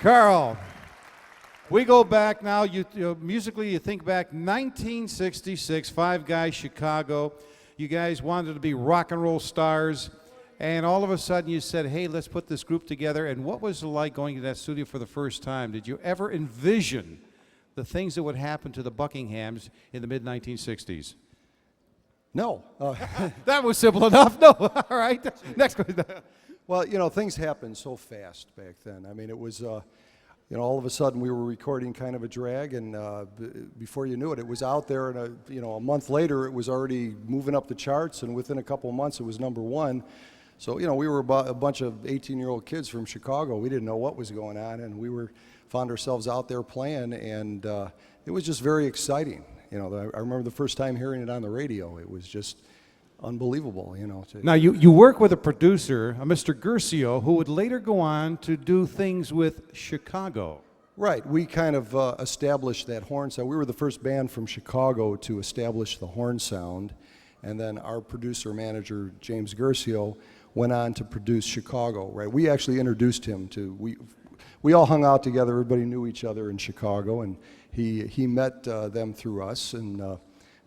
Carl, we go back now. Musically, you think back 1966, Five Guys, Chicago. You guys wanted to be rock and roll stars, and all of a sudden you said, hey, let's put this group together. And what was it like going to that studio for the first time? Did you ever envision the things that would happen to the Buckinghams in the mid-1960s? No. That was simple enough. No. All right. Next question. Well, things happened so fast back then. I mean, it was, all of a sudden we were recording Kind of a Drag, and before you knew it, it was out there, and a month later it was already moving up the charts, and within a couple of months it was #1. So, we were a bunch of 18-year-old kids from Chicago. We didn't know what was going on, and found ourselves out there playing, and it was just very exciting. I remember the first time hearing it on the radio. It was just unbelievable, Now, you work with a producer, a Mr. Guercio, who would later go on to do things with Chicago. Right. We kind of established that horn sound. We were the first band from Chicago to establish the horn sound, and then our producer-manager, James Guercio, went on to produce Chicago, right? We actually introduced him to, we all hung out together, everybody knew each other in Chicago, and he met them through us, and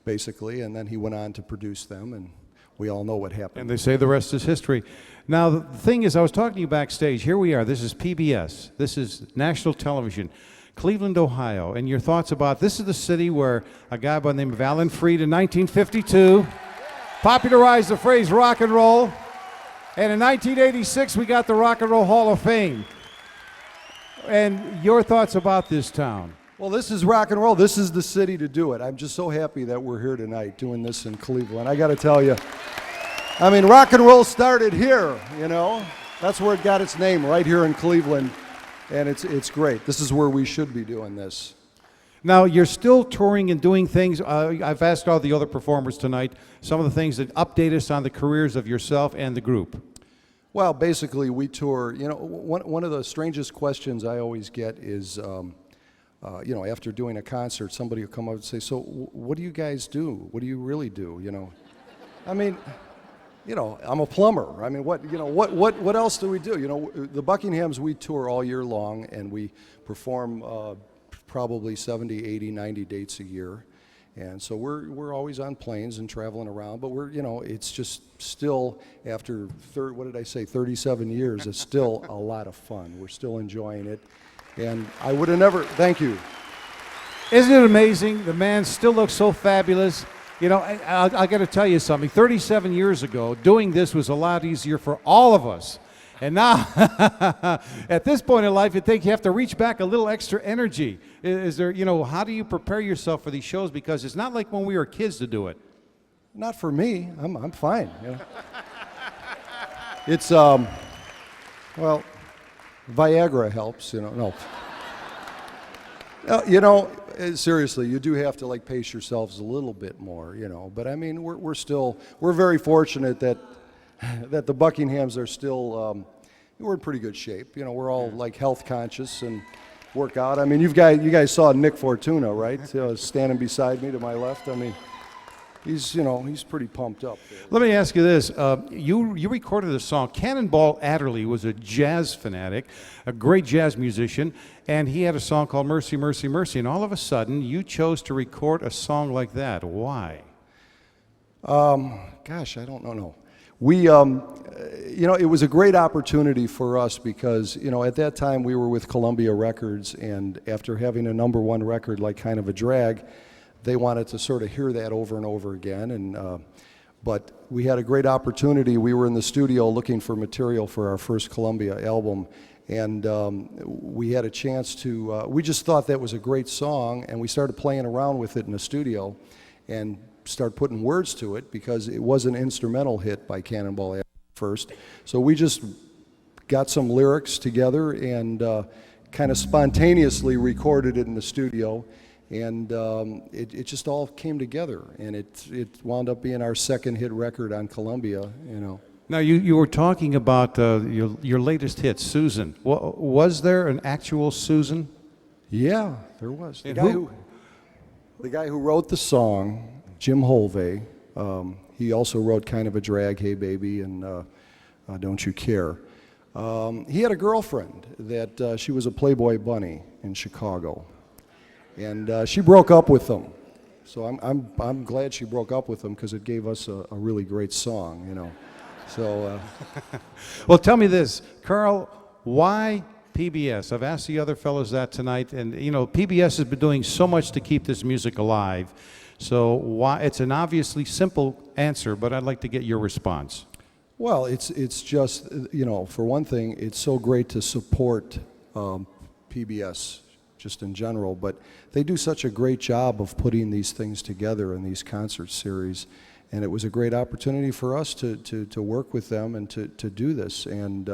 basically, and then he went on to produce them, and we all know what happened. And they say the rest is history. Now, the thing is, I was talking to you backstage. Here we are. This is PBS. This is national television, Cleveland, Ohio. And your thoughts about this is the city where a guy by the name of Alan Freed in 1952 popularized the phrase rock and roll. And in 1986, we got the Rock and Roll Hall of Fame. And your thoughts about this town? Well, this is rock and roll. This is the city to do it. I'm just so happy that we're here tonight doing this in Cleveland. I got to tell you, I mean, rock and roll started here, That's where it got its name, right here in Cleveland. And it's great. This is where we should be doing this. Now, you're still touring and doing things. I've asked all the other performers tonight some of the things that update us on the careers of yourself and the group. Well, basically, we tour. One of the strangest questions I always get is, after doing a concert, somebody will come up and say, so what do you guys do? What do you really do, I mean, I'm a plumber. I mean, what else do we do? The Buckinghams, we tour all year long, and we perform probably 70, 80, 90 dates a year. And so we're always on planes and traveling around, but it's just still, after 37 years, it's still a lot of fun. We're still enjoying it. And I would have never, thank you. Isn't it amazing? The man still looks so fabulous. I got to tell you something. 37 years ago, doing this was a lot easier for all of us. And now, at this point in life, you think you have to reach back a little extra energy. Is there, how do you prepare yourself for these shows? Because it's not like when we were kids to do it. Not for me. I'm fine. It's, well, Viagra helps, no. Seriously, you do have to pace yourselves a little bit more, But I mean, we're very fortunate that the Buckinghams are still, we're in pretty good shape. We're all health conscious and work out. I mean, you guys saw Nick Fortuna, right? Standing beside me to my left. I mean, he's pretty pumped up there. Let me ask you this. You recorded a song. Cannonball Adderley was a jazz fanatic, a great jazz musician, and he had a song called Mercy, Mercy, Mercy. And all of a sudden, you chose to record a song like that. Why? Gosh, I don't know. We, it was a great opportunity for us because, at that time we were with Columbia Records, and after having a #1 record like Kind of a Drag, they wanted to sort of hear that over and over again. And but we had a great opportunity. We were in the studio looking for material for our first Columbia album, and we had a chance to, we just thought that was a great song, and we started playing around with it in the studio and start putting words to it because it was an instrumental hit by Cannonball at first. So we just got some lyrics together and kind of spontaneously recorded it in the studio, and it just all came together, and it wound up being our second hit record on Columbia, Now, you were talking about your latest hit, Susan. Was there an actual Susan? Yeah, there was. And The guy who wrote the song, Jim Holvey, he also wrote Kind of a Drag, Hey Baby, and Don't You Care. He had a girlfriend that she was a Playboy bunny in Chicago, and she broke up with him. So I'm glad she broke up with him because it gave us a really great song, you know. So. Well, tell me this, Carl, why PBS? I've asked the other fellows that tonight, and you know, PBS has been doing so much to keep this music alive. So why? It's an obviously simple answer, but I'd like to get your response. Well, it's just, you know, for one thing, it's so great to support PBS just in general, but they do such a great job of putting these things together in these concert series, and it was a great opportunity for us to work with them and to do this, and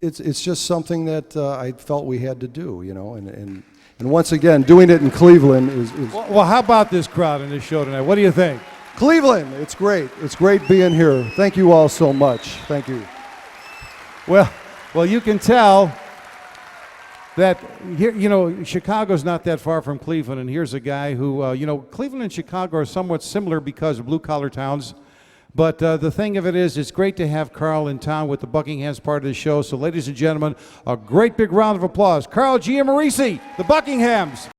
it's just something that I felt we had to do, you know, and once again, doing it in Cleveland is Well, how about this crowd in this show tonight? What do you think? Cleveland, it's great. It's great being here. Thank you all so much. Thank you. Well, you can tell that here, you know, Chicago's not that far from Cleveland, and here's a guy who, you know, Cleveland and Chicago are somewhat similar because of blue-collar towns. But the thing of it is, it's great to have Carl in town with the Buckinghams part of the show. So, ladies and gentlemen, a great big round of applause. Carl Giamarese, the Buckinghams.